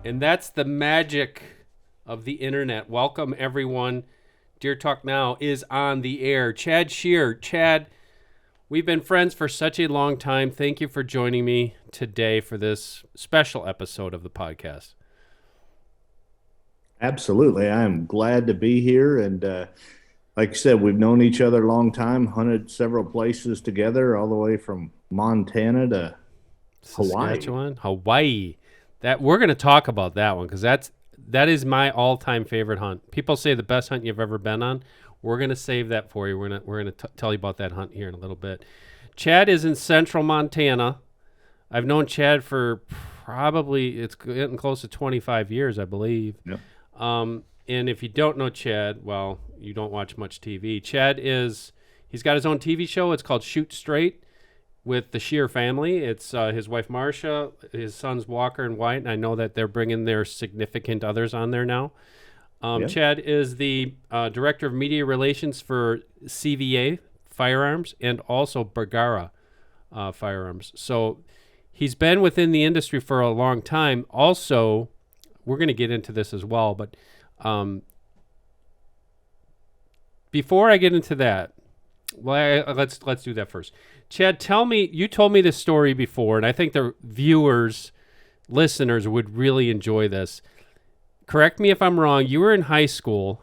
And that's the magic of the internet. Welcome, everyone. Deer Talk Now is on the air. Chad Schearer. Chad, we've been friends for such a long time. Thank you for joining me today for this special episode of the podcast. Absolutely. I'm glad to be here. And like you said, we've known each other a long time, hunted several places together, all the way from Montana to Saskatchewan, Hawaii. That we're going to talk about that one because that is my all-time favorite hunt. People say the best hunt you've ever been on. We're going to save that for you. We're going to tell you about that hunt here in a little bit. Chad is in central Montana. I've known Chad for probably, it's getting close to 25 years, I believe. Yep. And if you don't know Chad, well, you don't watch much TV. He's got his own TV show. It's called Shoot Straight with the Schearer family. It's his wife, Marcia, his sons, Walker and White, and I know that they're bringing their significant others on there now. Yep. Chad is the Director of Media Relations for CVA Firearms and also Bergara Firearms. So he's been within the industry for a long time. Also, we're going to get into this as well, but before I get into that, let's do that first. Chad, you told me this story before, and I think the listeners would really enjoy this. Correct me if I'm wrong. You were in high school,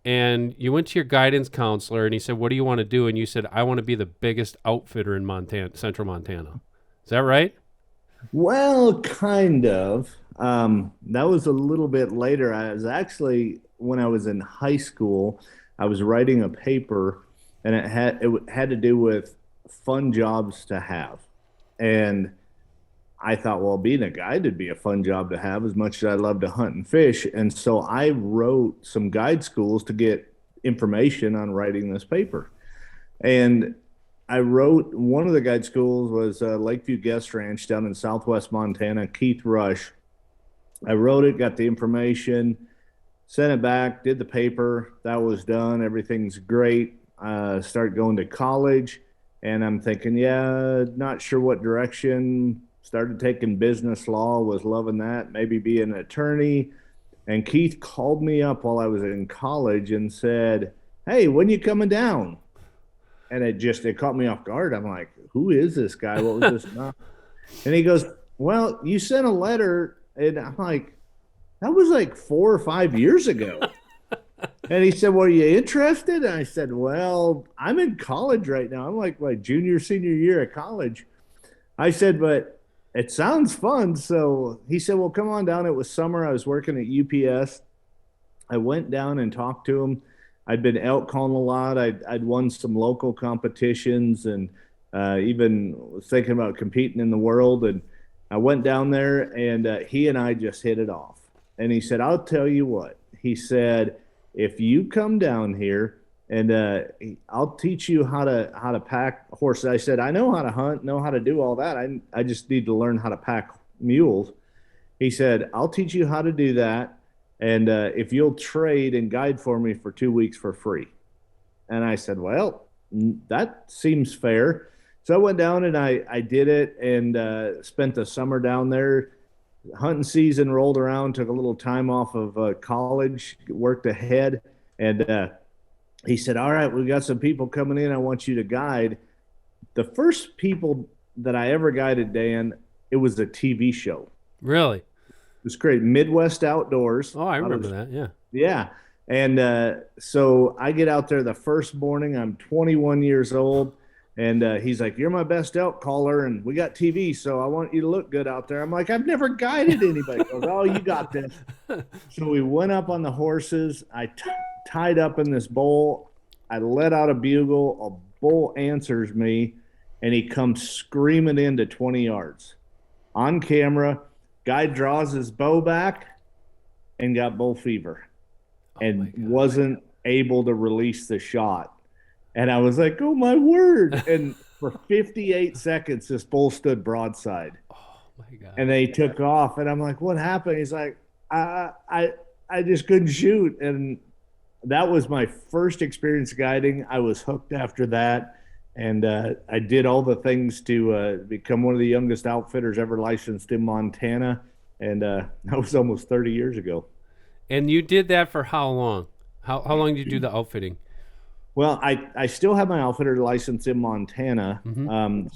and you went to your guidance counselor, and he said, "What do you want to do?" And you said, "I want to be the biggest outfitter in central Montana." Is that right? Well, kind of. That was a little bit later. When I was in high school, I was writing a paper, and it had to do with fun jobs to have. And I thought, well, being a guide would be a fun job to have as much as I love to hunt and fish. And so I wrote some guide schools to get information on writing this paper. And I wrote one of the guide schools was Lakeview Guest Ranch down in southwest Montana, Keith Rush. I wrote it, got the information, sent it back, did the paper. That was done. Everything's great. Started going to college, and I'm thinking, not sure what direction. Started taking business law, was loving that, maybe be an attorney. And Keith called me up while I was in college and said, "Hey, when you coming down?" And it caught me off guard. I'm like, who is this guy? What was this about? And he goes, "Well, you sent a letter." And I'm like, that was like 4 or 5 years ago. And he said, "Well, are you interested?" And I said, "Well, I'm in college right now. I'm like my senior year at college." I said, "But it sounds fun." So he said, "Well, come on down." It was summer. I was working at UPS. I went down and talked to him. I'd been elk calling a lot. I'd won some local competitions and even was thinking about competing in the world. And I went down there, and he and I just hit it off. And he said, "I'll tell you what." He said, "If you come down here, and I'll teach you how to pack horses." I said, "I know how to hunt, know how to do all that. I just need to learn how to pack mules." He said, "I'll teach you how to do that, and if you'll trade and guide for me for 2 weeks for free." And I said, "Well, that seems fair." So I went down and I did it and spent the summer down there. Hunting season rolled around, took a little time off of college, worked ahead, and he said, "All right, we got some people coming in. I want you to guide." The first people that I ever guided, Dan, it was a TV show. Really? It was great. Midwest Outdoors. Oh, I remember that. Yeah. Yeah. And so I get out there the first morning. I'm 21 years old. And he's like, "You're my best elk caller, and we got TV, so I want you to look good out there." I'm like, "I've never guided anybody." He goes, "Oh, you got this." So we went up on the horses. I tied up in this bowl. I let out a bugle. A bull answers me, and he comes screaming into 20 yards. On camera, guy draws his bow back and got bull fever and wasn't able to release the shot. And I was like, "Oh, my word." And for 58 seconds, this bull stood broadside. Oh, my God. And they took off. And I'm like, "What happened?" He's like, I just couldn't shoot. And that was my first experience guiding. I was hooked after that. And I did all the things to become one of the youngest outfitters ever licensed in Montana. and that was almost 30 years ago. And you did that for how long? How long did you do the outfitting? Well, I still have my outfitter license in Montana. Mm-hmm.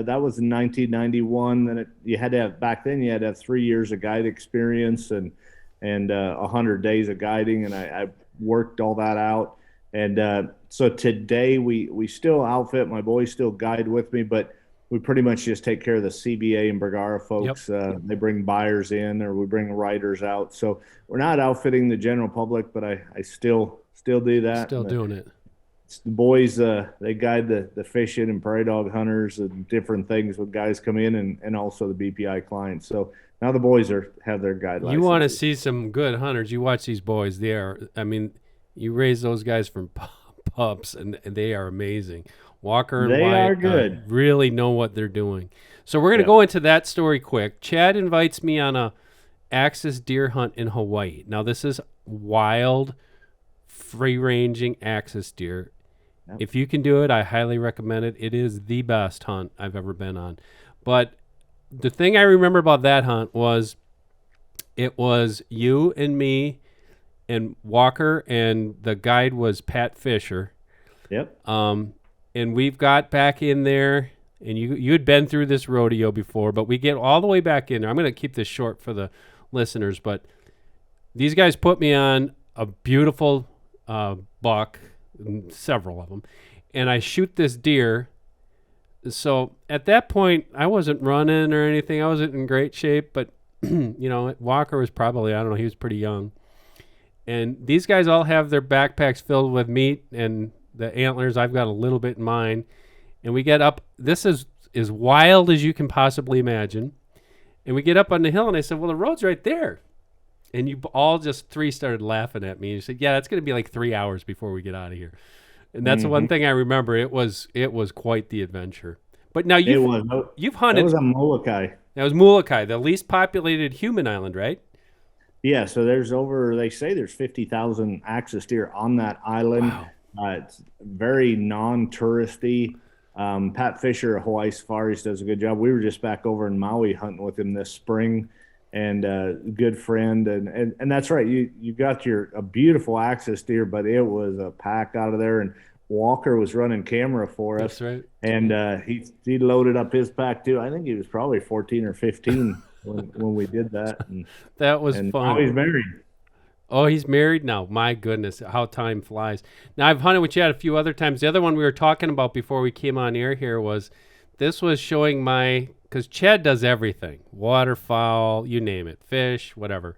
That was in 1991. Then you had to have back then you had to have 3 years of guide experience and 100 days of guiding, and I worked all that out. And so today we still outfit. My boys still guide with me, but we pretty much just take care of the CBA and Bergara folks. Yep. They bring buyers in, or we bring riders out. So we're not outfitting the general public, but I still do that. Still doing it. The boys, they guide the fishing and prairie dog hunters and different things when guys come in, and also the BPI clients. So now the boys have their guide licenses. You want to see some good hunters, you watch these boys. I mean, you raise those guys from pups, and they are amazing. Walker and They Wyatt are good. really know what they're doing. So we're going to go into that story quick. Chad invites me on a axis deer hunt in Hawaii. Now, this is wild, free-ranging axis deer. Yep. If you can do it, I highly recommend it. It is the best hunt I've ever been on. But the thing I remember about that hunt was it was you and me and Walker, and the guide was Pat Fisher. Yep. And we've got back in there, and you had been through this rodeo before, but we get all the way back in there. I'm going to keep this short for the listeners, but these guys put me on a beautiful buck, several of them, and I shoot this deer. So at that point, I wasn't running or anything. I wasn't in great shape, but Walker was probably, I don't know, he was pretty young. And these guys all have their backpacks filled with meat and the antlers. I've got a little bit in mine. And we get up. This is as wild as you can possibly imagine. And we get up on the hill, and I said, well, the road's right there. And you all just three started laughing at me. And you said, yeah, that's going to be like 3 hours before we get out of here. And that's the one thing I remember. It was quite the adventure. But now you've hunted. That was on Molokai. That was Molokai, the least populated human island, right? Yeah, so they say there's 50,000 axis deer on that island. Wow. It's very non-touristy. Pat Fisher of Hawaii Safaris does a good job. We were just back over in Maui hunting with him this spring, and good friend. And that's right. You got a beautiful axis deer, but it was a pack out of there. And Walker was running camera for us. That's right. And he loaded up his pack too. I think he was probably 14 or 15 when we did that. And that was fun. Now he's married. Oh, he's married now. My goodness, how time flies. Now, I've hunted with Chad a few other times. The other one we were talking about before we came on air here was showing because Chad does everything. Waterfowl, you name it, fish, whatever.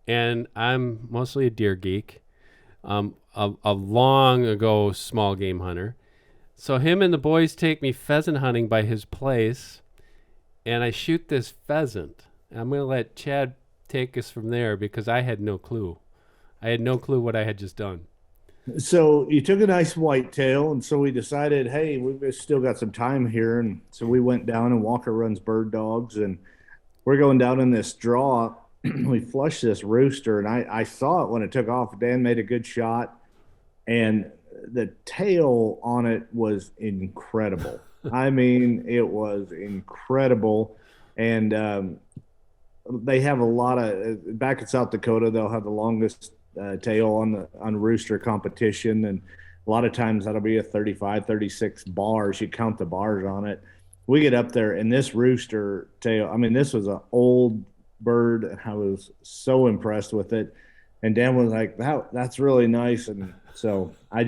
And I'm mostly a deer geek, a long ago small game hunter. So him and the boys take me pheasant hunting by his place, and I shoot this pheasant. I'm going to let Chad take us from there because I had no clue. I had no clue what I had just done. So you took a nice whitetail, and so we decided, hey, we've still got some time here. And so we went down, and Walker runs bird dogs, and we're going down in this draw. We flushed this rooster, and I saw it when it took off. Dan made a good shot, and the tail on it was incredible. I mean, it was incredible. And they have a lot of back in South Dakota. They'll have the longest tail on rooster competition, and a lot of times that'll be a 35, 36 bars. You count the bars on it. We get up there, and this rooster tail. I mean, this was an old bird, and I was so impressed with it. And Dan was like, "That's really nice." And so I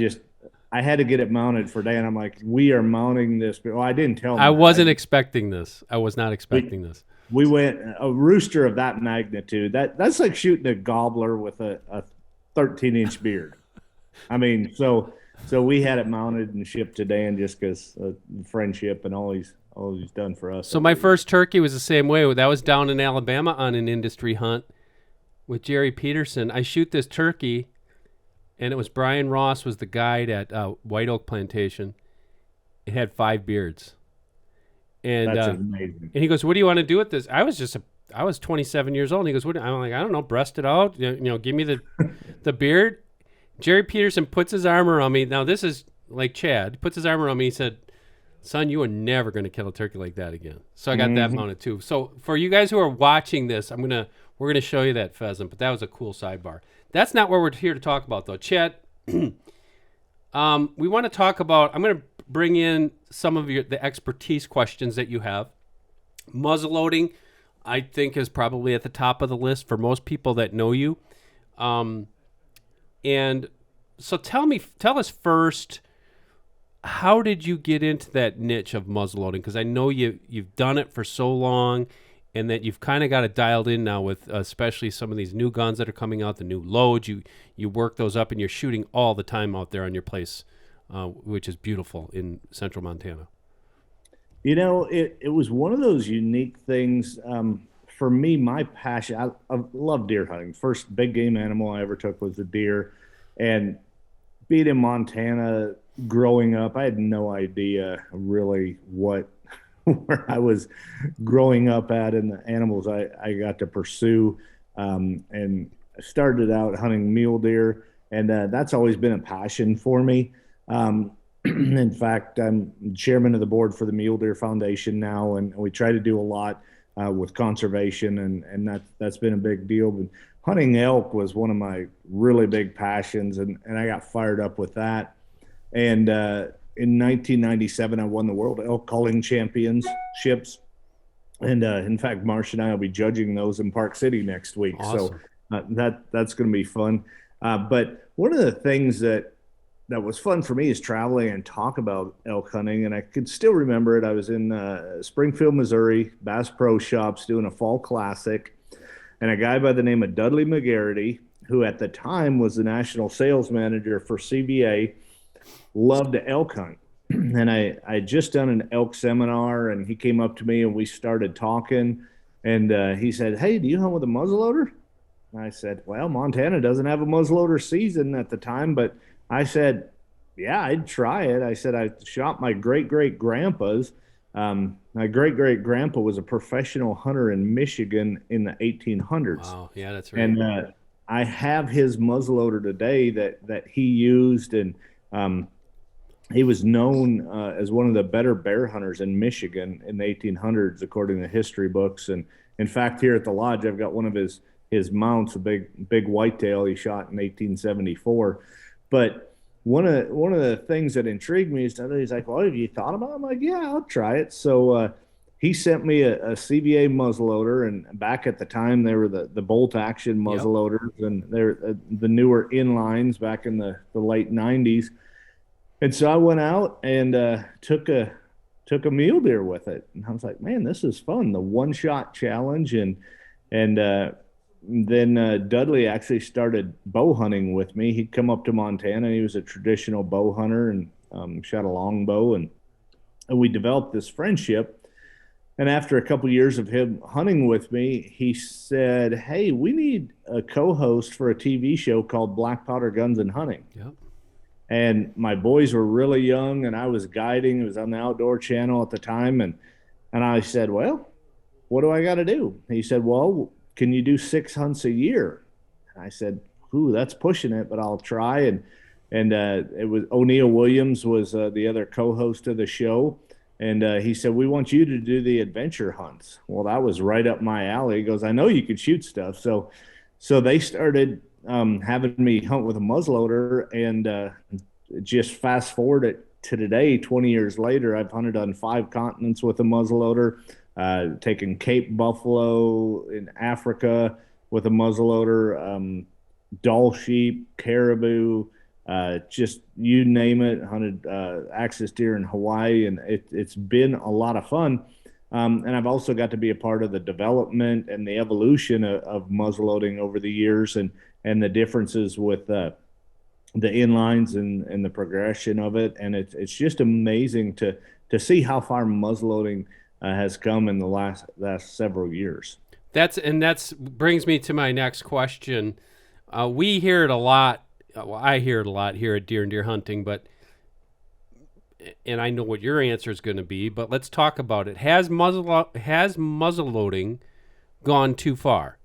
had to get it mounted for Dan. I'm like, "We are mounting this." Well, I didn't tell him. I wasn't expecting this. I was not expecting this. We went a rooster of that magnitude. That's like shooting a gobbler with a 13-inch beard. I mean, so we had it mounted and shipped to Dan just because of friendship and all he's done for us. So my first turkey was the same way. That was down in Alabama on an industry hunt with Jerry Peterson. I shoot this turkey, and it was Brian Ross was the guide at White Oak Plantation. It had 5 beards. And that's amazing. And he goes, "What do you want to do with this?" I was 27 years old. And he goes, I'm like, "I don't know, breast it out. Give me the beard." Jerry Peterson puts his arm around me. Now this is like Chad. Puts his arm around me. He said, son, you are never going to kill a turkey like that again. So I got that Hmm. mounted too. So for you guys who are watching this, we're gonna show you that pheasant. But that was a cool sidebar. That's not what we're here to talk about, though. Chet, we want to talk about. I'm going to bring in some of the expertise questions that you have. Muzzleloading, I think, is probably at the top of the list for most people that know you. And so tell us first, how did you get into that niche of muzzleloading? Because I know you've done it for so long, and that you've kind of got it dialed in now with especially some of these new guns that are coming out, the new loads. You work those up, and you're shooting all the time out there on your place, which is beautiful in central Montana. It was one of those unique things. For me, my passion, I love deer hunting. First big game animal I ever took was a deer. And being in Montana growing up, I had no idea really what where I was growing up at and the animals I got to pursue. And I started out hunting mule deer, and that's always been a passion for me. In fact, I'm chairman of the board for the Mule Deer Foundation now, and we try to do a lot with conservation, and that's been a big deal. But hunting elk was one of my really big passions, and I got fired up with that. And in 1997, I won the World Elk Calling Championships. And in fact, Marsh and I will be judging those in Park City next week. Awesome. So that's going to be fun. But one of the things that was fun for me is traveling and talk about elk hunting. And I could still remember it. I was in Springfield, Missouri, Bass Pro Shops doing a fall classic. And a guy by the name of Dudley McGarity, who at the time was the national sales manager for CVA, loved to elk hunt. And I had just done an elk seminar, and he came up to me and we started talking. And he said, "Hey, do you hunt with a muzzleloader?" And I said, "Well, Montana doesn't have a muzzleloader season at the time, but I said, yeah, I'd try it." I said, "I shot my great great grandpa's. My great great grandpa was a professional hunter in Michigan in the 1800s." Wow. Yeah, that's right. And I have his muzzleloader today that he used, and he was known as one of the better bear hunters in Michigan in the 1800s, according to history books. And in fact, here at the lodge, I've got one of his mounts, a big whitetail he shot in 1874. But one of the things that intrigued me is that he's like, "Well, have you thought about it?" I'm like, "Yeah, I'll try it." So he sent me a CVA muzzleloader, and back at the time they were the bolt action muzzleloaders, and they're the newer inlines back in the late 90s. And so I went out and took a mule deer with it, and I was like, "Man, this is fun!" The one shot challenge, and then Dudley actually started bow hunting with me. He'd come up to Montana. He was a traditional bow hunter and shot a longbow, and we developed this friendship. And after a couple of years of him hunting with me, he said, "Hey, we need a co-host for a TV show called Black Powder Guns and Hunting." Yep. And my boys were really young, and I was guiding. It was on the Outdoor Channel at the time, and I said, "Well, what do I got to do?" He said, "Well, can you do 6 hunts a year?" And I said, "Ooh, that's pushing it, but I'll try." And it was O'Neill Williams was the other co-host of the show, and he said, "We want you to do the adventure hunts." Well, that was right up my alley. He goes, "I know you could shoot stuff." So they started having me hunt with a muzzleloader, and just fast forward it to today, 20 years later, I've hunted on 5 continents with a muzzleloader, taken Cape buffalo in Africa with a muzzleloader, Dall sheep, caribou, just you name it, hunted axis deer in Hawaii, and it's been a lot of fun. And I've also got to be a part of the development and the evolution of muzzleloading over the years, and the differences with the inlines and the progression of it. And it's just amazing to see how far muzzleloading has come in the last several years. That's brings me to my next question. We hear it a lot. Well, I hear it a lot here at Deer and Deer Hunting, and I know what your answer is going to be. But let's talk about it. Has muzzleloading gone too far?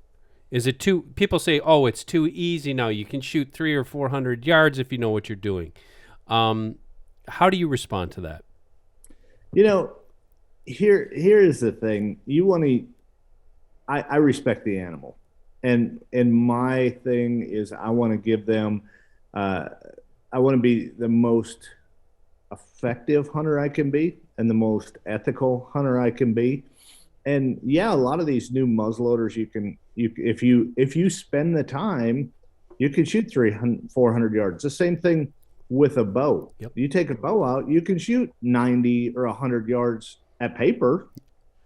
Is it too? People say, "Oh, it's too easy now. You can shoot 300 or 400 yards if you know what you're doing." How do you respond to that? You know, here is the thing. You want to I respect the animal. And my thing is I want to give them uh I want to be the most effective hunter I can be and the most ethical hunter I can be. And yeah, a lot of these new muzzleloaders if you spend the time, you can shoot 300 400 yards. The same thing with a bow. Yep. You take a bow out, you can shoot 90 or 100 yards at paper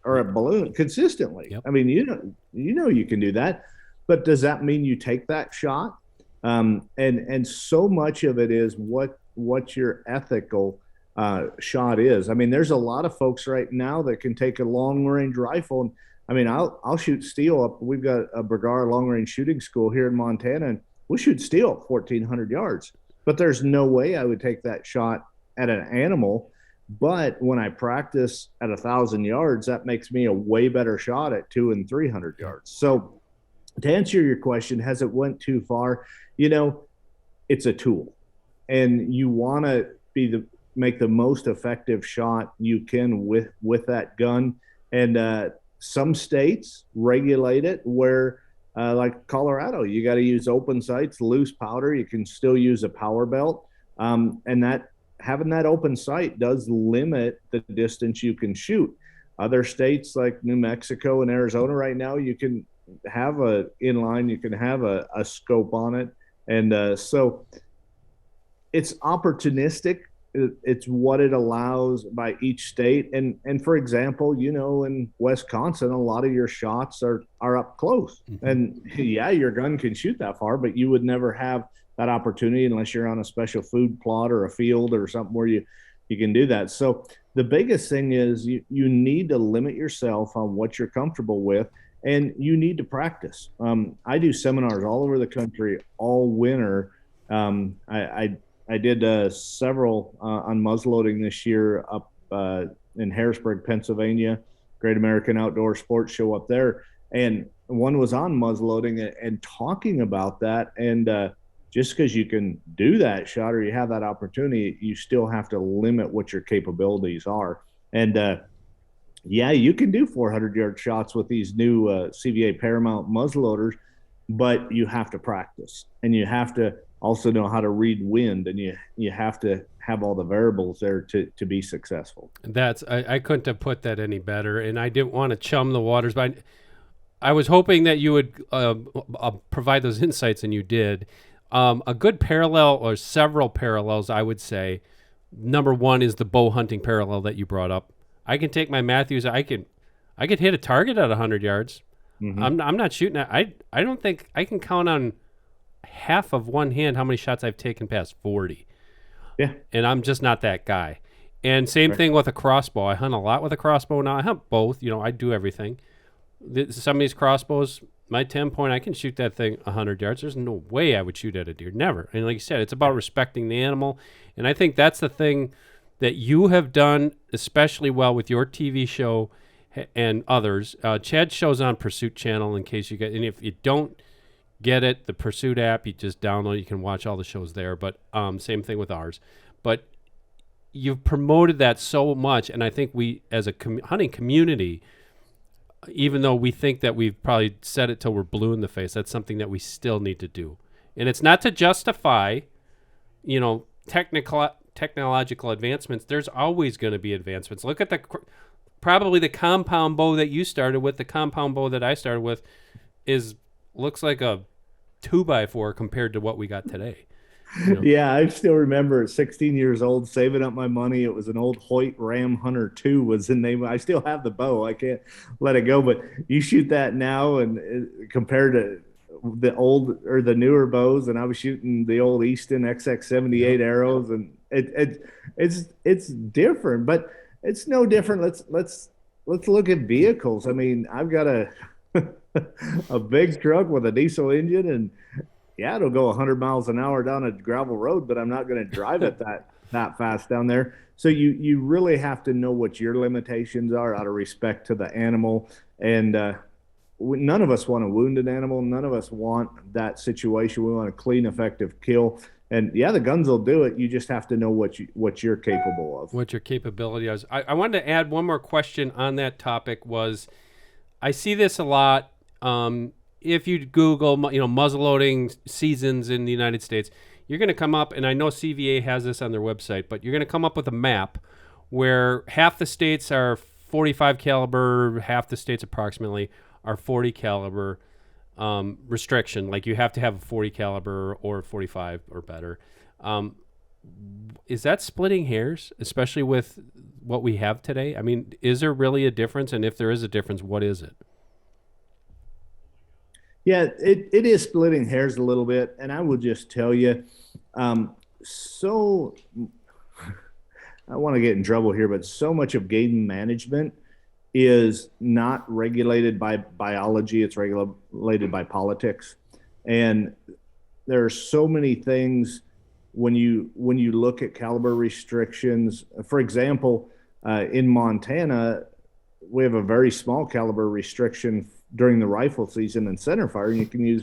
or a balloon consistently. Yep. I mean, you know you can do that, but does that mean you take that shot? And so much of it is what your ethical shot is. I mean, there's a lot of folks right now that can take a long range rifle. And I mean, I'll shoot steel up. We've got a Bergar long range shooting school here in Montana, and we'll shoot steel at 1,400 yards. But there's no way I would take that shot at an animal. But when I practice at 1,000 yards, that makes me a way better shot at 200 and 300 yards. So to answer your question, has it went too far? You know, it's a tool, and you want to make the most effective shot you can with that gun. And some states regulate it where, like Colorado, you got to use open sights, loose powder. You can still use a power belt, and that having that open sight does limit the distance you can shoot. Other states like New Mexico and Arizona right now, you can have a inline, you can have a scope on it, and so it's opportunistic. It's what it allows by each state. And for example, in Wisconsin, a lot of your shots are up close. Mm-hmm. And yeah, your gun can shoot that far, but you would never have that opportunity unless you're on a special food plot or a field or something where you can do that. So the biggest thing is you need to limit yourself on what you're comfortable with, and you need to practice. I do seminars all over the country all winter. I did several on muzzleloading this year up in Harrisburg, Pennsylvania, Great American Outdoor Sports Show up there. And one was on muzzleloading and talking about that. And just because you can do that shot or you have that opportunity, you still have to limit what your capabilities are. And yeah, you can do 400-yard shots with these new CVA Paramount muzzleloaders, but you have to practice, and you have to also know how to read wind, and you have to have all the variables there to be successful. I couldn't have put that any better, and I didn't want to chum the waters, but I was hoping that you would provide those insights, and you did. A good parallel, or several parallels, I would say. Number one is the bow hunting parallel that you brought up. I can take my Matthews. I could hit a target at 100 yards. Mm-hmm. I'm not shooting at. I don't think I can count on half of one hand how many shots I've taken past 40. Yeah. And I'm just not that guy. And same thing with a crossbow. I hunt a lot with a crossbow now. I hunt both. I do everything. Some of these crossbows, my 10-point, I can shoot that thing 100 yards. There's no way I would shoot at a deer. Never. And like you said, it's about respecting the animal. And I think that's the thing that you have done especially well with your TV show and others. Chad shows on Pursuit Channel in case you get, and if you don't get it, the Pursuit app, you just download, you can watch all the shows there, but same thing with ours. But you've promoted that so much, and I think we, as a hunting community, even though we think that we've probably said it till we're blue in the face, that's something that we still need to do. And it's not to justify, technological advancements. There's always going to be advancements. Look at probably the compound bow that you started with. The compound bow that I started with looks like a 2x4 compared to what we got today. Yeah, I still remember at 16 years old saving up my money. It was an old Hoyt Ram Hunter 2 was the name. I still have the bow. I can't let it go. But you shoot that now, and compared to the old or the newer bows, and I was shooting the old Easton XX78 arrows, and it's different, but it's no different. Let's look at vehicles. I mean, I've got a big truck with a diesel engine, and yeah, it'll go 100 miles an hour down a gravel road, but I'm not going to drive it that fast down there. So you really have to know what your limitations are out of respect to the animal. And none of us want to wound an animal. None of us want that situation. We want a clean, effective kill. And yeah, the guns will do it. You just have to know what you're capable of. What your capability is. I wanted to add one more question on that topic. Was I see this a lot. If you Google, muzzleloading seasons in the United States, you're going to come up, and I know CVA has this on their website, but you're going to come up with a map where half the states are 45 caliber, half the states approximately are 40 caliber restriction. Like you have to have a 40 caliber or 45 or better. Is that splitting hairs, especially with what we have today? I mean, is there really a difference? And if there is a difference, what is it? Yeah, it is splitting hairs a little bit. And I will just tell you, so I want to get in trouble here, but so much of game management is not regulated by biology, it's regulated by politics. And there are so many things when you look at caliber restrictions. For example, in Montana, we have a very small caliber restriction during the rifle season and centerfire, and you can use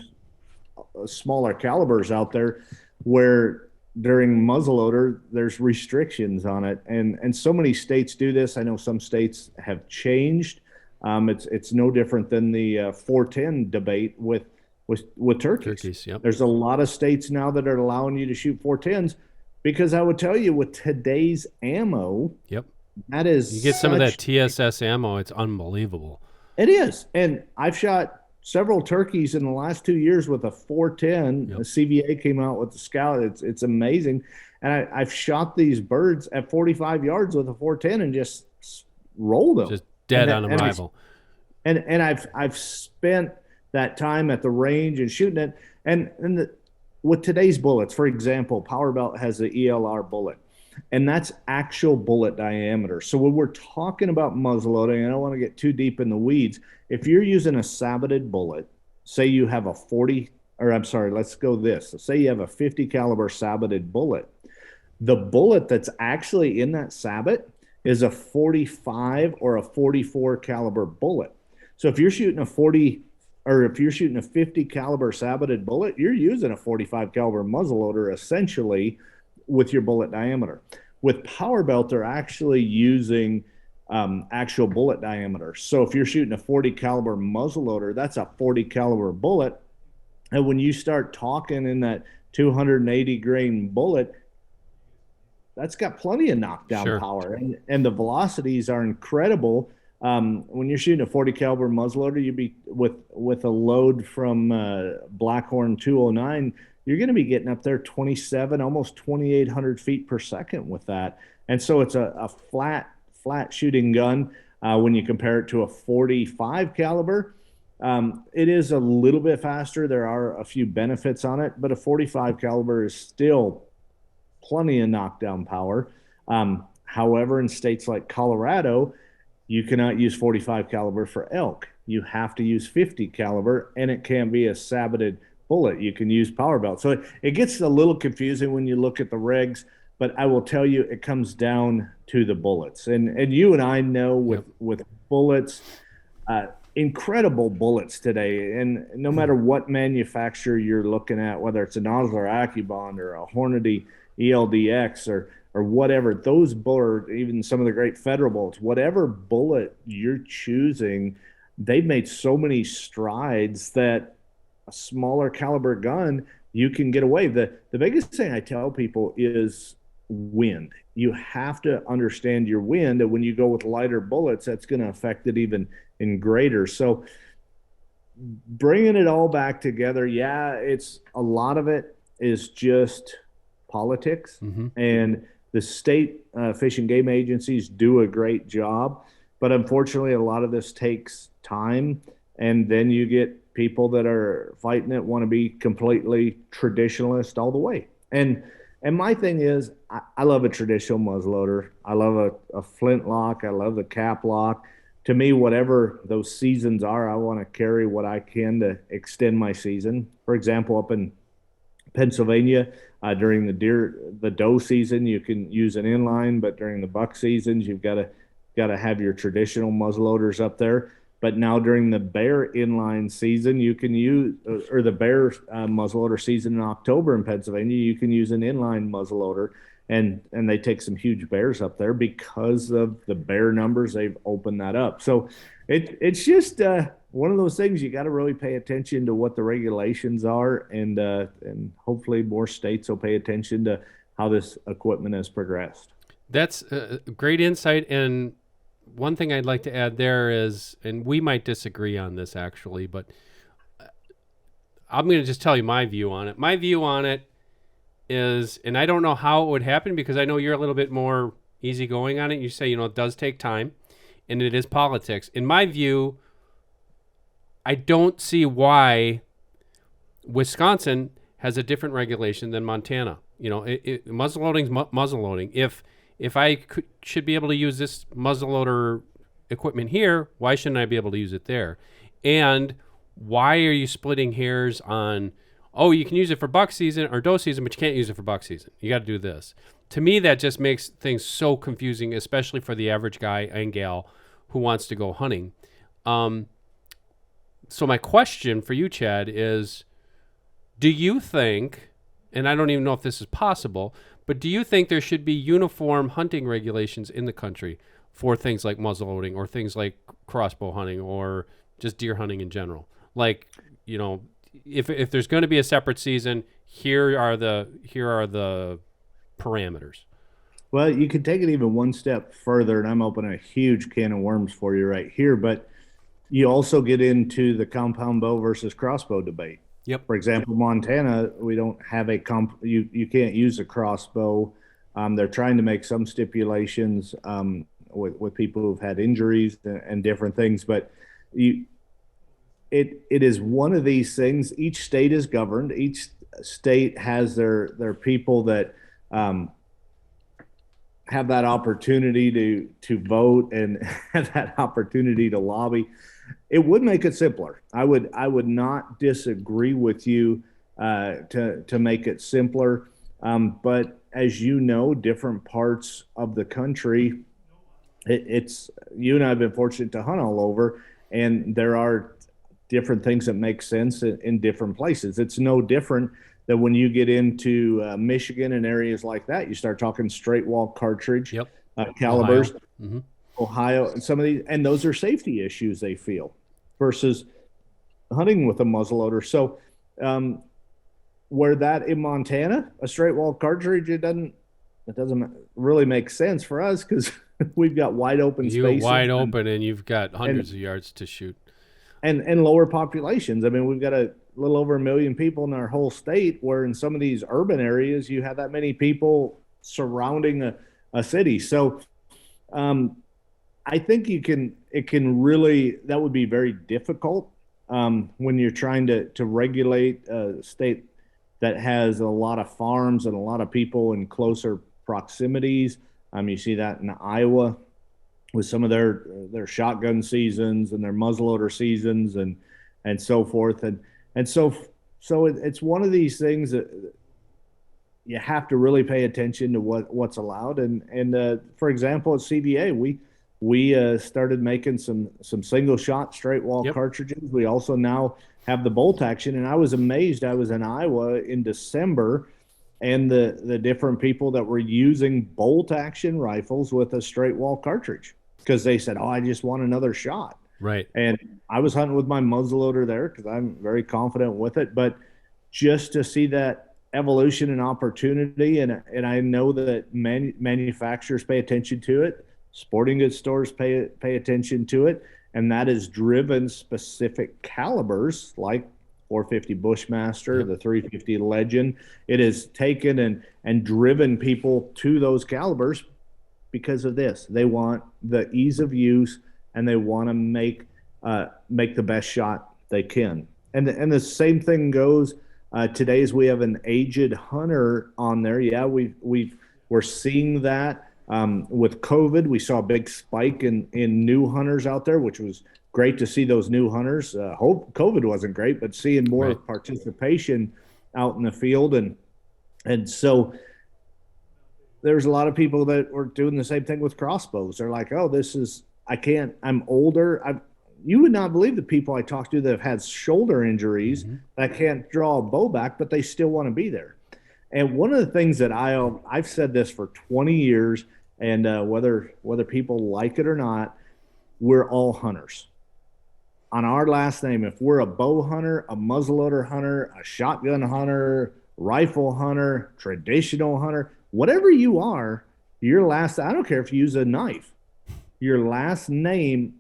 smaller calibers out there, where during muzzleloader there's restrictions on it, and so many states do this. I know some states have changed. It's no different than the 410 debate with turkeys. Yep. There's a lot of states now that are allowing you to shoot 410s, because I would tell you, with today's ammo, Yep. that is, you get some of that TSS ammo. It's unbelievable. It is. And I've shot several turkeys in the last 2 years with a 410. Yep. The CVA came out with the Scout. It's amazing. And I've shot these birds at 45 yards with a 410 and just rolled them. Just dead on arrival. And I've spent that time at the range and shooting it. And with today's bullets, for example, Power Belt has the ELR bullet, and that's actual bullet diameter. So when we're talking about muzzleloading, I don't want to get too deep in the weeds. If you're using a saboted bullet, say you have a 40, or I'm sorry, let's go this. Say you have a 50 caliber saboted bullet. The bullet that's actually in that sabot is a 45 or a 44 caliber bullet. So if you're shooting a 40, or if you're shooting a 50 caliber saboted bullet, you're using a 45 caliber muzzleloader essentially with your bullet diameter. With Power Belt, they're actually using actual bullet diameter. So if you're shooting a 40 caliber muzzleloader, that's a 40 caliber bullet. And when you start talking in that 280 grain bullet, that's got plenty of knockdown power, and the velocities are incredible. When you're shooting a 40 caliber muzzleloader, you'd be with a load from Blackhorn 209. You're going to be getting up there 27, almost 2,800 feet per second with that. And so it's a flat shooting gun. When you compare it to a 45 caliber, it is a little bit faster. There are a few benefits on it, but a 45 caliber is still plenty of knockdown power. However, in states like Colorado, you cannot use 45 caliber for elk. You have to use 50 caliber, and it can't be a saboted bullet. You can use Power Belt. So it gets a little confusing when you look at the regs, but I will tell you, it comes down to the bullets. And you and I know with bullets, incredible bullets today. And no matter what manufacturer you're looking at, whether it's a Nosler AccuBond or a Hornady ELDX or whatever, those bullets, even some of the great Federal bullets, whatever bullet you're choosing, they've made so many strides that a smaller caliber gun, you can get away. The biggest thing I tell people is wind. You have to understand your wind, and when you go with lighter bullets, that's going to affect it even in greater. So bringing it all back together, yeah, it's a lot of it is just politics, and the state fish and game agencies do a great job, but unfortunately a lot of this takes time, and then you get people that are fighting it want to be completely traditionalist all the way. And my thing is, I love a traditional muzzleloader. I love a flintlock. I love the cap lock. To me, whatever those seasons are, I want to carry what I can to extend my season. For example, up in Pennsylvania, during the doe season, you can use an inline, but during the buck seasons, you've got to have your traditional muzzleloaders up there. But now during the bear inline season, you can use, or the bear muzzleloader season in October in Pennsylvania, you can use an inline muzzleloader, and they take some huge bears up there because of the bear numbers. They've opened that up. So it's just one of those things you got to really pay attention to what the regulations are, and hopefully more states will pay attention to how this equipment has progressed. That's great insight. And one thing I'd like to add there is, and we might disagree on this actually, but I'm going to just tell you my view on it. My view on it is, and I don't know how it would happen because I know you're a little bit more easygoing on it. You say, it does take time and it is politics. In my view, I don't see why Wisconsin has a different regulation than Montana. Muzzleloading's muzzleloading. If I should be able to use this muzzleloader equipment here, why shouldn't I be able to use it there? And why are you splitting hairs on, oh, you can use it for buck season or doe season, but you can't use it for buck season. You got to do this. To me, that just makes things so confusing, especially for the average guy and gal who wants to go hunting. So my question for you, Chad, is, do you think, and I don't even know if this is possible, but do you think there should be uniform hunting regulations in the country for things like muzzleloading or things like crossbow hunting or just deer hunting in general? Like, if there's going to be a separate season, here are the parameters. Well, you could take it even one step further, and I'm opening a huge can of worms for you right here, but you also get into the compound bow versus crossbow debate. Yep. For example, Montana, we don't have you can't use a crossbow. They're trying to make some stipulations with people who've had injuries and different things, but it is one of these things. Each state is governed. Each state has their people that have that opportunity to vote and have that opportunity to lobby. It would make it simpler. I would not disagree with you to make it simpler. But as you know, different parts of the country, it's you and I have been fortunate to hunt all over, and there are different things that make sense in different places. It's no different than when you get into Michigan and areas like that. You start talking straight wall cartridge, Yep. calibers. Ohio. Mm-hmm. Ohio and some of these, and those are safety issues they feel versus hunting with a muzzleloader. So, where that in Montana, a straight wall cartridge, it doesn't really make sense for us because we've got wide open spaces. Wide open, and you've got hundreds of yards to shoot. And lower populations. I mean, we've got a little over 1 million people in our whole state, where in some of these urban areas, you have that many people surrounding a city. So, I think that would be very difficult when you're trying to regulate a state that has a lot of farms and a lot of people in closer proximities. You see that in Iowa with some of their shotgun seasons and their muzzleloader seasons and so forth. And so it's one of these things that you have to really pay attention to what's allowed. And for example, at CVA, we started making some single shot straight wall cartridges. We also now have the bolt action, and I was amazed. I was in Iowa in December, and the different people that were using bolt action rifles with a straight wall cartridge because they said, "Oh, I just want another shot." Right. And I was hunting with my muzzleloader there because I'm very confident with it. But just to see that evolution and opportunity, and I know that manufacturers pay attention to it. Sporting goods stores pay attention to it, and that has driven specific calibers like 450 Bushmaster, the 350 Legend. It has taken and driven people to those calibers because of this. They want the ease of use, and they want to make the best shot they can. And the same thing goes today as we have an aged hunter on there. Yeah, we're seeing that. With COVID, we saw a big spike in new hunters out there, which was great to see those new hunters. Hope COVID wasn't great, but seeing more participation out in the field. And so there's a lot of people that were doing the same thing with crossbows. They're like, oh, I'm older. you would not believe the people I talk to that have had shoulder injuries Mm-hmm. that can't draw a bow back, but they still want to be there. And one of the things that I've said this for 20 years, and whether people like it or not, we're all hunters. On our last name, if we're a bow hunter, a muzzleloader hunter, a shotgun hunter, rifle hunter, traditional hunter, whatever you are, your last, I don't care if you use a knife, your last name,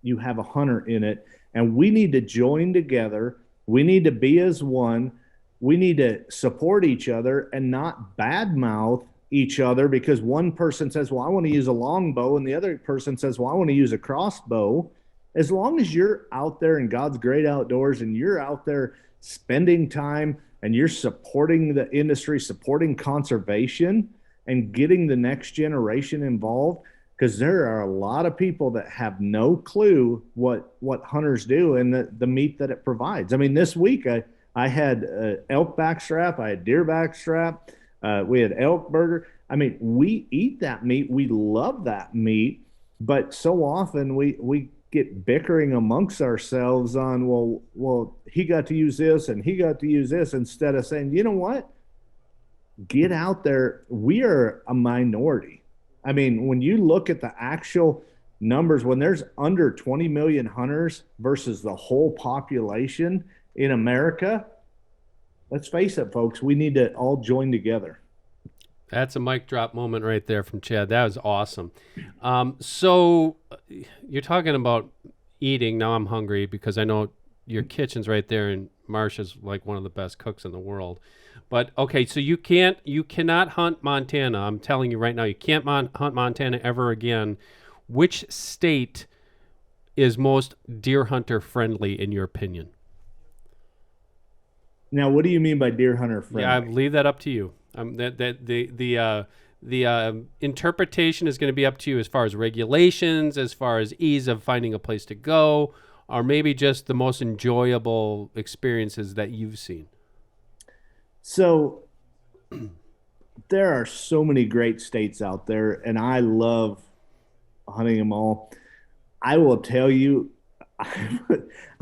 you have a hunter in it. And we need to join together. We need to be as one. We need to support each other and not badmouth each other because one person says, well, I want to use a longbow, and the other person says, well, I want to use a crossbow. As long as you're out there in God's great outdoors and you're out there spending time and you're supporting the industry, supporting conservation and getting the next generation involved, because there are a lot of people that have no clue what hunters do and the meat that it provides. I mean, this week I had elk backstrap, I had deer backstrap, we had elk burger. I mean, we eat that meat, we love that meat, but so often we get bickering amongst ourselves on, well, he got to use this and he got to use this, instead of saying, you know what, get out there. We are a minority. I mean, when you look at the actual numbers, when there's under 20 million hunters versus the whole population in America, let's face it, folks, we need to all join together. That's a mic drop moment right there from Chad. That was awesome. So you're talking about eating. Now I'm hungry because I know your kitchen's right there, and Marsha's like one of the best cooks in the world. But okay, so you cannot hunt Montana. I'm telling you right now, you can't hunt Montana ever again. Which state is most deer hunter friendly in your opinion? Now, what do you mean by deer hunter friendly? Yeah, I leave that up to you. The interpretation is going to be up to you as far as regulations, as far as ease of finding a place to go, or maybe just the most enjoyable experiences that you've seen. So there are so many great states out there, and I love hunting them all. I will tell you,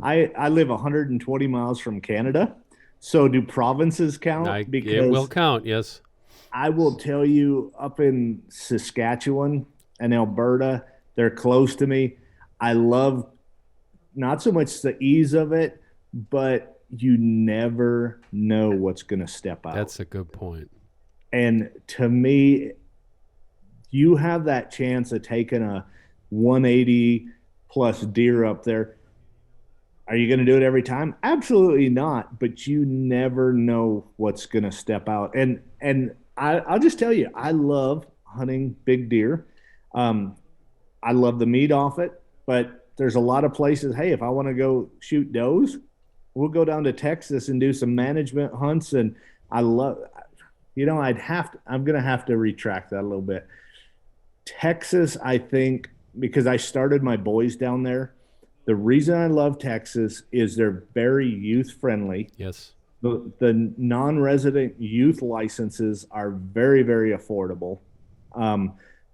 I live 120 miles from Canada. So do provinces count? Because it will count, yes. I will tell you, up in Saskatchewan and Alberta, they're close to me. I love not so much the ease of it, but you never know what's going to step out. That's a good point. And to me, you have that chance of taking a 180 plus deer up there. Are you going to do it every time? Absolutely not. But you never know what's going to step out. And I'll just tell you, I love hunting big deer. I love the meat off it. But there's a lot of places. Hey, if I want to go shoot does, we'll go down to Texas and do some management hunts. And I love, I'm going to have to retract that a little bit. Texas, I think, because I started my boys down there. The reason I love Texas is they're very youth friendly. Yes. The non-resident youth licenses are very, very affordable.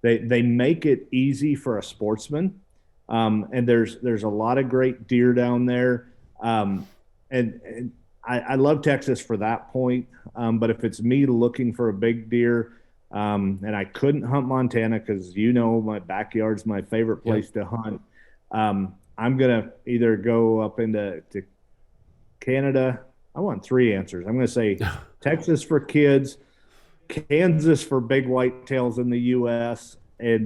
They make it easy for a sportsman. And there's a lot of great deer down there. And I love Texas for that point. But if it's me looking for a big deer, and I couldn't hunt Montana because my backyard's my favorite place to hunt. I'm going to either go up into Canada. I want three answers. I'm going to say Texas for kids, Kansas for big whitetails in the U.S., and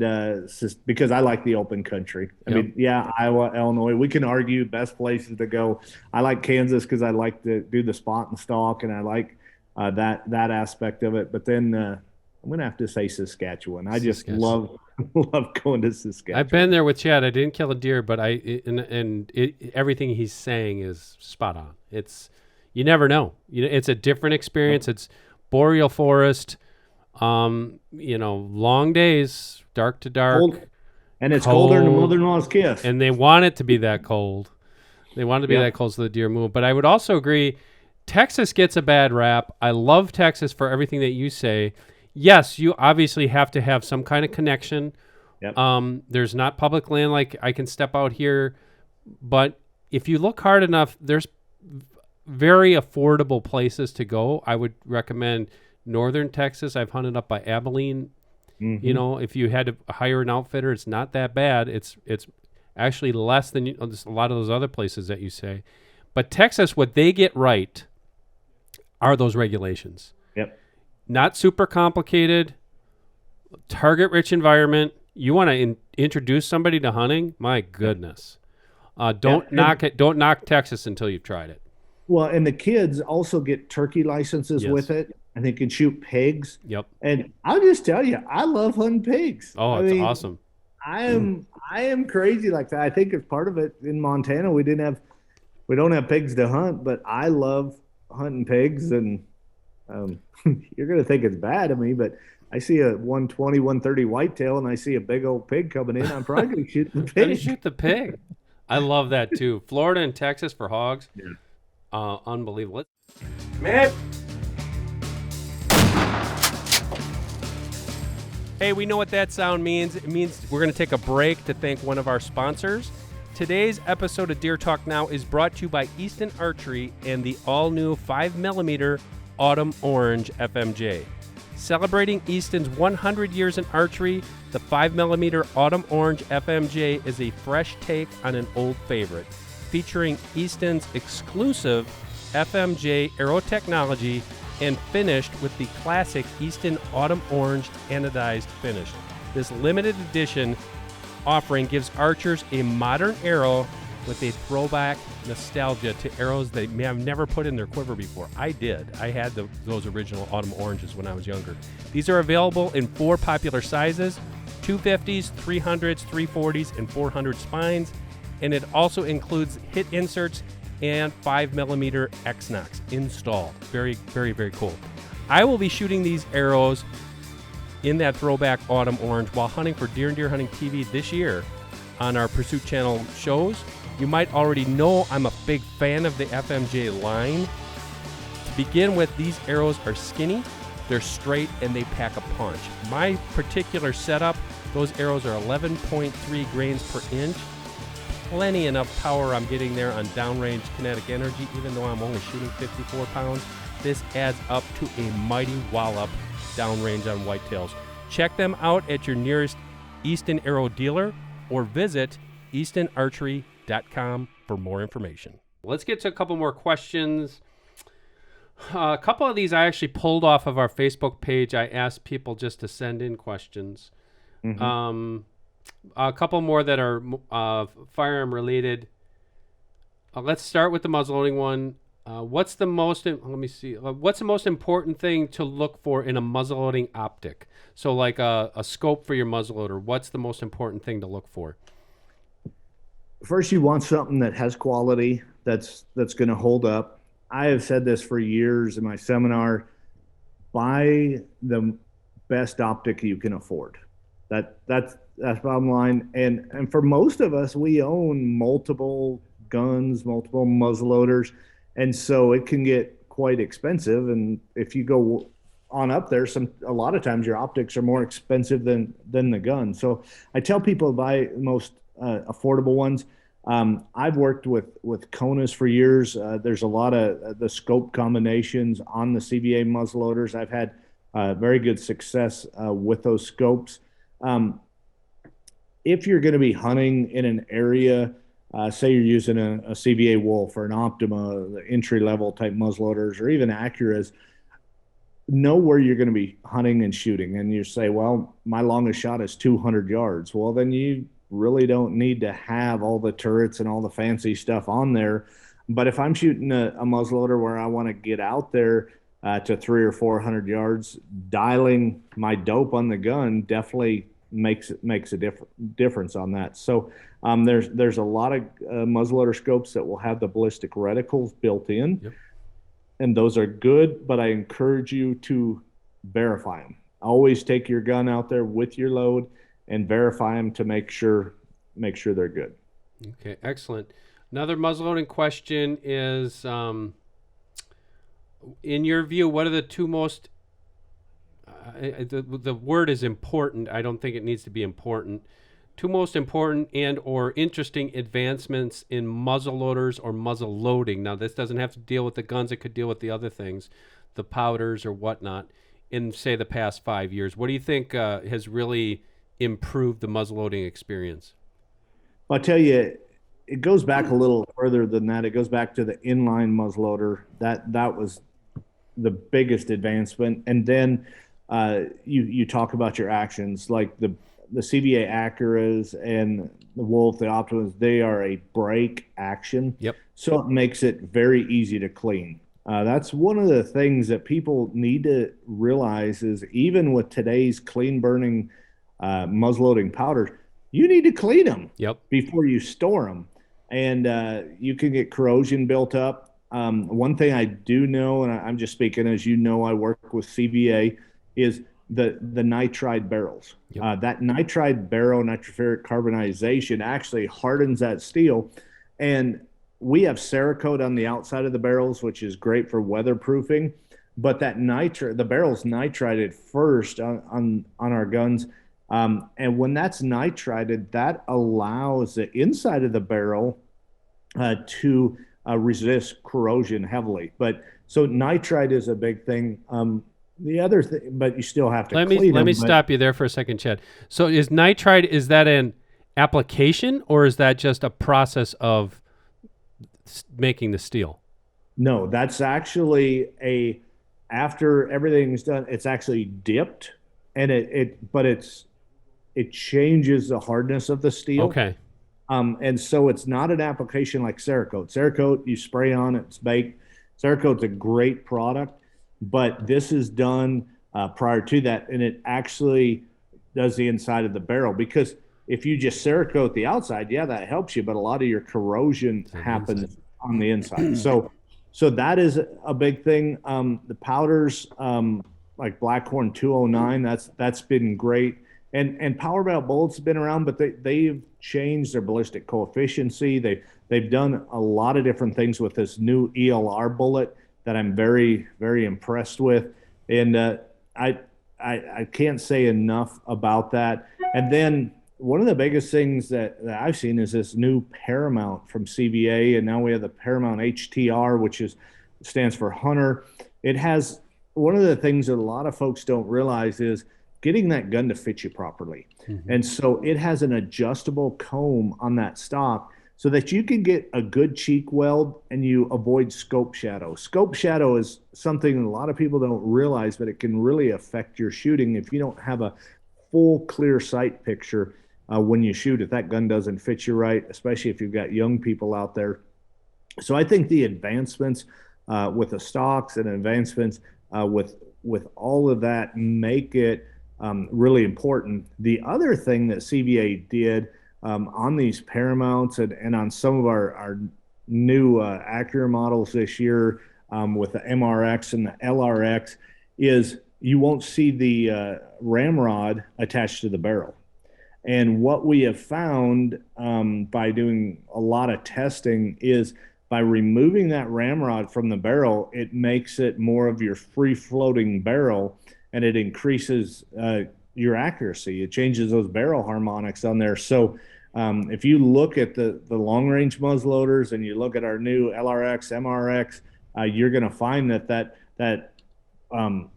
because I like the open country. I mean, yeah, Iowa, Illinois. We can argue best places to go. I like Kansas because I like to do the spot and stalk, and I like that aspect of it. But then I'm going to have to say Saskatchewan. I just love going to Saskatchewan. I've been there with Chad. I didn't kill a deer, but everything he's saying is spot on. You never know. It's a different experience. It's boreal forest, long days, dark to dark. Cold. And it's colder than a mother-in-law's kiss. And they want it to be that cold. They want it to be that cold so the deer move. But I would also agree, Texas gets a bad rap. I love Texas for everything that you say. Yes, you obviously have to have some kind of connection. Yep. There's not public land like I can step out here But if you look hard enough, there's very affordable places to go. I would recommend northern Texas. I've hunted up by Abilene. You know, if you had to hire an outfitter, it's not that bad. It's actually less than a lot of those other places that you say. But Texas, what they get right are those regulations. Yep. Not super complicated, target-rich environment. You want to introduce somebody to hunting? My goodness. Don't knock Texas until you've tried it. Well, and the kids also get turkey licenses with it, and they can shoot pigs. Yep. And I'll just tell you, I love hunting pigs. Oh, it's awesome. I am crazy like that. I think as part of it in Montana, we don't have pigs to hunt, but I love hunting pigs. And you're gonna think it's bad of me, but I see a 120, 130 whitetail, and I see a big old pig coming in. I'm probably gonna shoot the pig. Shoot the pig. I love that too. Florida and Texas for hogs. Yeah. Unbelievable. Man. Hey, we know what that sound means. It means we're going to take a break to thank one of our sponsors. Today's episode of Deer Talk Now is brought to you by Easton Archery and the all-new 5mm Autumn Orange FMJ. Celebrating Easton's 100 years in archery, the 5mm Autumn Orange FMJ is a fresh take on an old favorite, featuring Easton's exclusive FMJ arrow technology and finished with the classic Easton Autumn Orange anodized finish. This limited edition offering gives archers a modern arrow with a throwback nostalgia to arrows they may have never put in their quiver before. I did. I had those original Autumn Oranges when I was younger. These are available in 4 popular sizes, 250s, 300s, 340s, and 400 spines, and it also includes hit inserts and 5mm X-Nox installed. Very, very, very cool. I will be shooting these arrows in that throwback Autumn Orange while hunting for Deer and Deer Hunting TV this year on our Pursuit Channel shows. You might already know I'm a big fan of the FMJ line. To begin with, these arrows are skinny, they're straight, and they pack a punch. My particular setup, those arrows are 11.3 grains per inch. Plenty enough power I'm getting there on downrange kinetic energy, even though I'm only shooting 54 pounds. This adds up to a mighty wallop downrange on whitetails. Check them out at your nearest Easton Arrow dealer or visit eastonarchery.com for more information. Let's get to a couple more questions. A couple of these I actually pulled off of our Facebook page. I asked people just to send in questions. A couple more that are firearm related. Let's start with the muzzleloading one. What's the most important thing to look for in a muzzleloading optic? So like a scope for your muzzleloader, what's the most important thing to look for? First, you want something that has quality, that's going to hold up. I have said this for years in my seminar: buy the best optic you can afford. That's bottom line. And for most of us, we own multiple guns, multiple muzzleloaders, and so it can get quite expensive. And if you go on up there, a lot of times your optics are more expensive than the gun. So I tell people to buy the most affordable ones. I've worked with Konas for years. There's a lot of the scope combinations on the CBA muzzleloaders. I've had very good success with those scopes. If you're going to be hunting in an area, say you're using a CBA Wolf or an Optima, the entry-level type muzzleloaders, or even Acuras, know where you're going to be hunting and shooting. And you say, well, my longest shot is 200 yards. Well, then you really don't need to have all the turrets and all the fancy stuff on there. But if I'm shooting a muzzleloader where I want to get out there to 300 or 400 yards, dialing my dope on the gun definitely makes a difference on that. So there's a lot of muzzleloader scopes that will have the ballistic reticles built in. Yep. And those are good, but I encourage you to verify them. Always take your gun out there with your load and verify them to make sure they're good. Okay, excellent. Another muzzleloading question is, in your view, what are the two most the word is important. I don't think it needs to be important. two most important and or interesting advancements in muzzle loaders or muzzle loading. Now, this doesn't have to deal with the guns. It could deal with the other things, the powders or whatnot, in, say, the past 5 years. What do you think has really improved the muzzle loading experience? I'll tell you, it goes back a little further than that. It goes back to the inline muzzleloader. That was the biggest advancement. And then you talk about your actions, like the CVA Acuras and the Wolf, the Optimus. They are a brake action. Yep. So it makes it very easy to clean. That's one of the things that people need to realize is even with today's clean burning muzzleloading powders, you need to clean them before you store them. And you can get corrosion built up. One thing I do know, and I'm just speaking as you know, I work with CVA, is the nitride barrels. That nitride barrel, nitroferric carbonization, actually hardens that steel. And we have Cerakote on the outside of the barrels, which is great for weatherproofing. But that the barrel's nitrided first on our guns. And when that's nitrided, that allows the inside of the barrel to resist corrosion heavily. But so nitride is a big thing. The other thing, but you still have to clean them. Let me stop you there for a second, Chad. So is nitride, is that an application or is that just a process of making the steel? No, that's actually after everything's done, it's actually dipped, and it changes the hardness of the steel. Okay. And so it's not an application like Cerakote. Cerakote, you spray on it, it's baked. Cerakote's a great product, but this is done prior to that, and it actually does the inside of the barrel. Because if you just Cerakote the outside, yeah, that helps you, but a lot of your corrosion happens on the inside. So that is a big thing. The powders, like Blackhorn 209, that's been great. And power valve bullets have been around, but they've changed their ballistic coefficiency. They've done a lot of different things with this new ELR bullet that I'm very, very impressed with. And I can't say enough about that. And then one of the biggest things that I've seen is this new Paramount from CVA, and now we have the Paramount HTR, which stands for Hunter. It has one of the things that a lot of folks don't realize is getting that gun to fit you properly. Mm-hmm. And so it has an adjustable comb on that stock so that you can get a good cheek weld and you avoid scope shadow. Scope shadow is something a lot of people don't realize, but it can really affect your shooting if you don't have a full clear sight picture when you shoot. If that gun doesn't fit you right, especially if you've got young people out there. So I think the advancements with the stocks and advancements with all of that make it really important. The other thing that CVA did on these Paramounts and on some of our new Acura models this year with the MRX and the LRX is you won't see the ramrod attached to the barrel. And what we have found by doing a lot of testing is by removing that ramrod from the barrel, it makes it more of your free-floating barrel, and it increases your accuracy. It changes those barrel harmonics on there. So if you look at the long-range muzzleloaders and you look at our new LRX, MRX, you're going to find that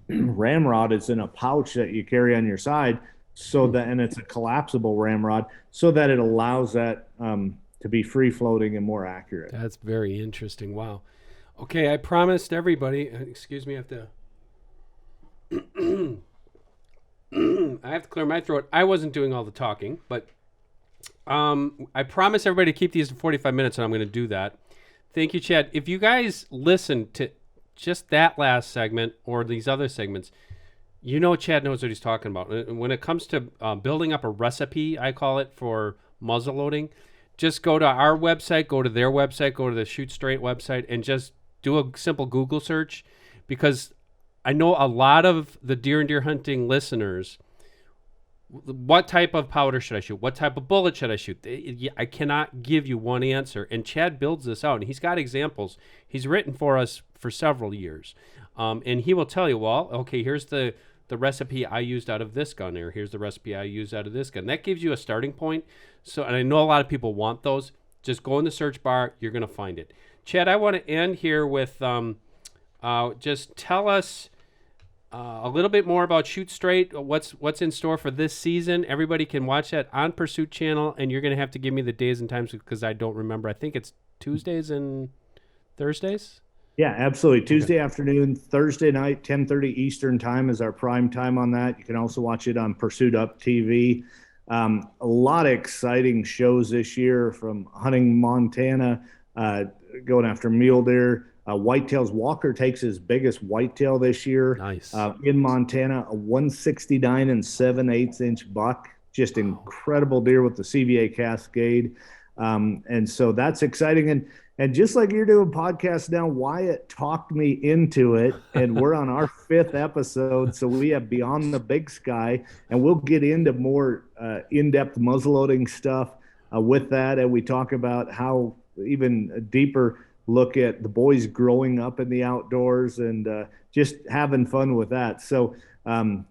ramrod is in a pouch that you carry on your side, so that, and it's a collapsible ramrod, so that it allows that to be free-floating and more accurate. That's very interesting. Wow. Okay, I promised everybody. Excuse me, I have to. I have to clear my throat. I wasn't doing all the talking, but I promised everybody to keep these to 45 minutes, and I'm going to do that. Thank you, Chad. If you guys listen to just that last segment or these other segments, you know Chad knows what he's talking about. When it comes to building up a recipe, I call it, for muzzleloading, just go to our website, go to their website, go to the Shoot Straight website, and just do a simple Google search, because I know a lot of the deer and deer hunting listeners, what type of powder should I shoot? What type of bullet should I shoot? I cannot give you one answer. And Chad builds this out, and he's got examples. He's written for us for several years. And he will tell you, well, okay, here's the the recipe I used out of this gun, or here's the recipe I used out of this gun. That gives you a starting point. So, and I know a lot of people want those. Just go in the search bar. You're going to find it. Chad, I want to end here with just tell us a little bit more about Shoot Straight. What's in store for this season? Everybody can watch that on Pursuit Channel, and you're going to have to give me the days and times because I don't remember. I think it's Tuesdays and Thursdays. Yeah, absolutely. Tuesday afternoon, Thursday night, 10:30 Eastern time is our prime time on that. You can also watch it on Pursuit Up TV. A lot of exciting shows this year, from hunting Montana, going after mule deer. Whitetails. Walker takes his biggest whitetail this year. Nice. In Montana, a 169 7/8 inch buck. Just incredible deer with the CVA Cascade. And so that's exciting. And just like you're doing podcasts now, Wyatt talked me into it, and we're on our 5th episode. So we have Beyond the Big Sky, and we'll get into more in-depth muzzleloading stuff with that. And we talk about how even a deeper look at the boys growing up in the outdoors and just having fun with that. So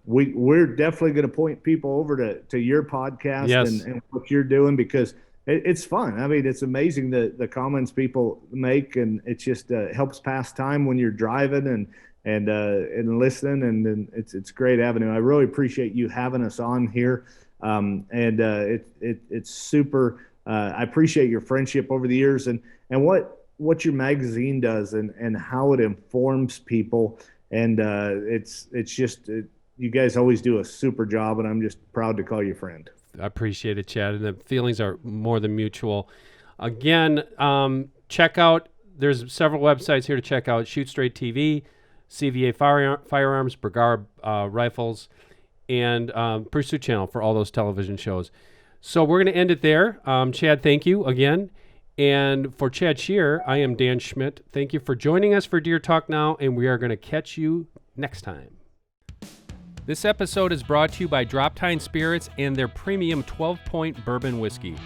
we're definitely going to point people over to your podcast. Yes. and what you're doing, because it's fun. I mean, it's amazing the comments people make, and it just helps pass time when you're driving and listening, and it's a great avenue. I really appreciate you having us on here, it's super. I appreciate your friendship over the years, and what your magazine does, and how it informs people, and it's just you guys always do a super job, and I'm just proud to call you friend. I appreciate it, Chad. And the feelings are more than mutual. Again, check out, there's several websites here to check out: Shoot Straight TV, CVA Firearms, Brigard Rifles, and Pursuit Channel for all those television shows. So we're going to end it there. Chad, thank you again. And for Chad Schearer, I am Dan Schmidt. Thank you for joining us for Deer Talk Now, and we are going to catch you next time. This episode is brought to you by Drop Tine Spirits and their premium 12-point bourbon whiskey.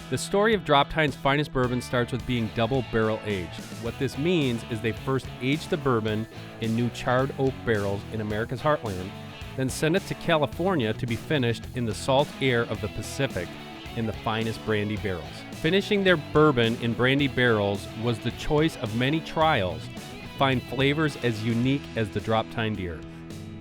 The story of Drop Tine's finest bourbon starts with being double barrel aged. What this means is they first aged the bourbon in new charred oak barrels in America's heartland, then sent it to California to be finished in the salt air of the Pacific in the finest brandy barrels. Finishing their bourbon in brandy barrels was the choice of many trials to find flavors as unique as the Drop Tine deer.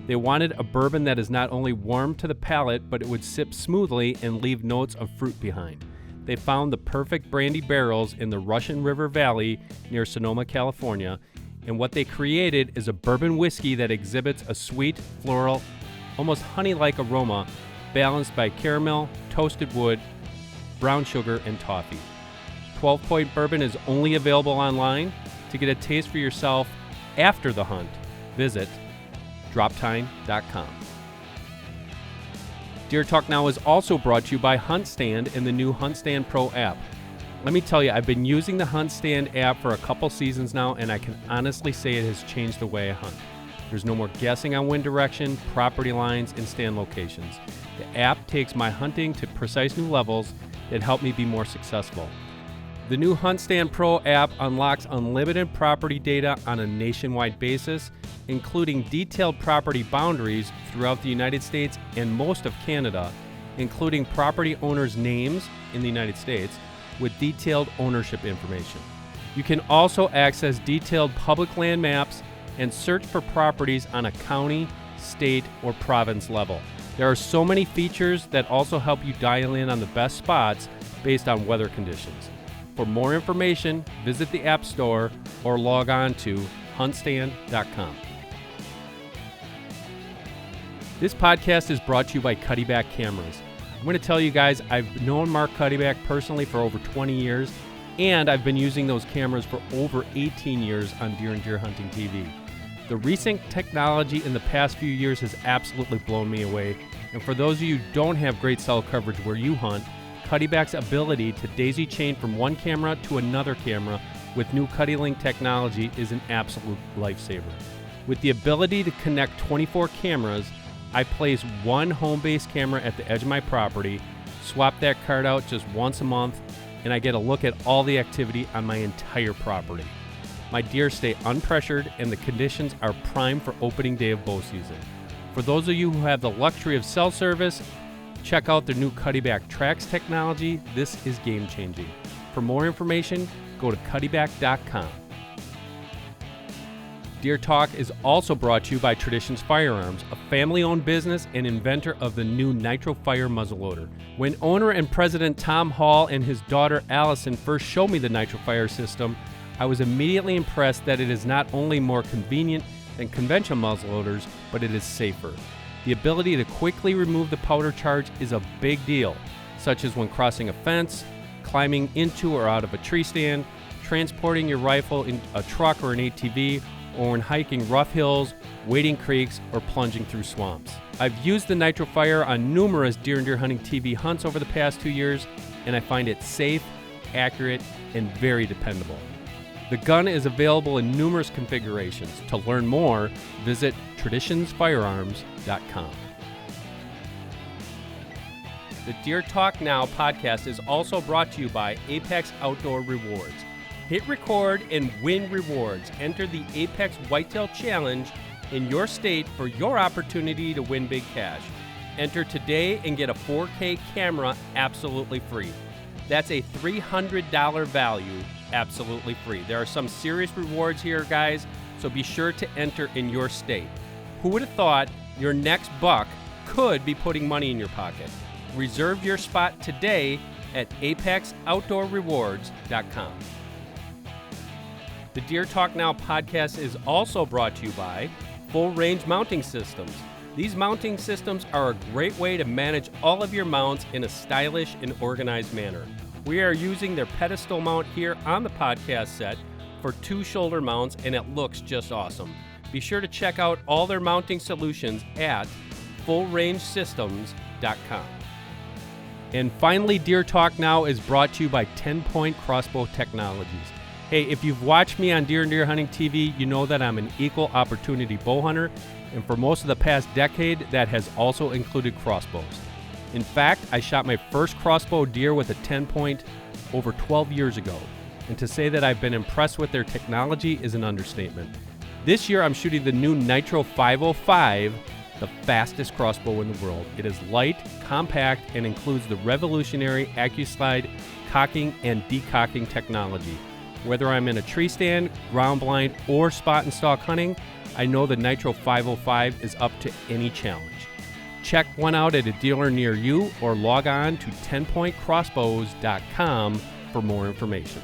They wanted a bourbon that is not only warm to the palate, but it would sip smoothly and leave notes of fruit behind. They found the perfect brandy barrels in the Russian River Valley near Sonoma, California, and what they created is a bourbon whiskey that exhibits a sweet, floral, almost honey-like aroma, balanced by caramel, toasted wood, brown sugar, and toffee. 12-point bourbon is only available online. To get a taste for yourself after the hunt, visit droptine.com. Deer Talk Now is also brought to you by HuntStand and the new HuntStand Pro app. Let me tell you, I've been using the HuntStand app for a couple seasons now, and I can honestly say it has changed the way I hunt. There's no more guessing on wind direction, property lines, and stand locations. The app takes my hunting to precise new levels that help me be more successful. The new HuntStand Pro app unlocks unlimited property data on a nationwide basis, including detailed property boundaries throughout the United States and most of Canada, including property owners' names in the United States with detailed ownership information. You can also access detailed public land maps and search for properties on a county, state, or province level. There are so many features that also help you dial in on the best spots based on weather conditions. For more information, visit the App Store or log on to huntstand.com. This podcast is brought to you by Cuddyback Cameras. I'm going to tell you guys, I've known Mark Cuddyback personally for over 20 years, and I've been using those cameras for over 18 years on Deer and Deer Hunting TV. The recent technology in the past few years has absolutely blown me away, and for those of you who don't have great cell coverage where you hunt, Cuddyback's ability to daisy chain from one camera to another camera with new CuddyLink technology is an absolute lifesaver. With the ability to connect 24 cameras, I place one home-based camera at the edge of my property, swap that card out just once a month, and I get a look at all the activity on my entire property. My deer stay unpressured and the conditions are prime for opening day of bow season. For those of you who have the luxury of cell service, check out their new Cuddyback Tracks technology. This is game-changing. For more information, go to cuddyback.com. Deer Talk is also brought to you by Traditions Firearms, a family-owned business and inventor of the new Nitro Fire muzzleloader. When owner and president Tom Hall and his daughter Allison first showed me the Nitro Fire system, I was immediately impressed that it is not only more convenient than conventional muzzleloaders, but it is safer. The ability to quickly remove the powder charge is a big deal, such as when crossing a fence, climbing into or out of a tree stand, transporting your rifle in a truck or an ATV, or when hiking rough hills, wading creeks, or plunging through swamps. I've used the Nitro Fire on numerous deer and deer hunting TV hunts over the past 2 years, and I find it safe, accurate, and very dependable. The gun is available in numerous configurations. To learn more, visit traditionsfirearms.com. The Deer Talk Now podcast is also brought to you by Apex Outdoor Rewards. Hit record and win rewards. Enter the Apex Whitetail Challenge in your state for your opportunity to win big cash. Enter today and get a 4K camera absolutely free. That's a $300 value absolutely free. There are some serious rewards here, guys, so be sure to enter in your state. Who would have thought your next buck could be putting money in your pocket? Reserve your spot today at apexoutdoorrewards.com. The Deer Talk Now podcast is also brought to you by Full Range Mounting Systems. These mounting systems are a great way to manage all of your mounts in a stylish and organized manner. We are using their pedestal mount here on the podcast set for 2 shoulder mounts, and it looks just awesome. Be sure to check out all their mounting solutions at fullrangesystems.com. And finally, Deer Talk Now is brought to you by 10-Point Crossbow Technologies. Hey, if you've watched me on Deer and Deer Hunting TV, you know that I'm an equal opportunity bow hunter, and for most of the past decade, that has also included crossbows. In fact, I shot my first crossbow deer with a 10-point over 12 years ago, and to say that I've been impressed with their technology is an understatement. This year, I'm shooting the new Nitro 505, the fastest crossbow in the world. It is light, compact, and includes the revolutionary AccuSlide cocking and decocking technology. Whether I'm in a tree stand, ground blind, or spot and stalk hunting, I know the Nitro 505 is up to any challenge. Check one out at a dealer near you or log on to 10pointcrossbows.com for more information.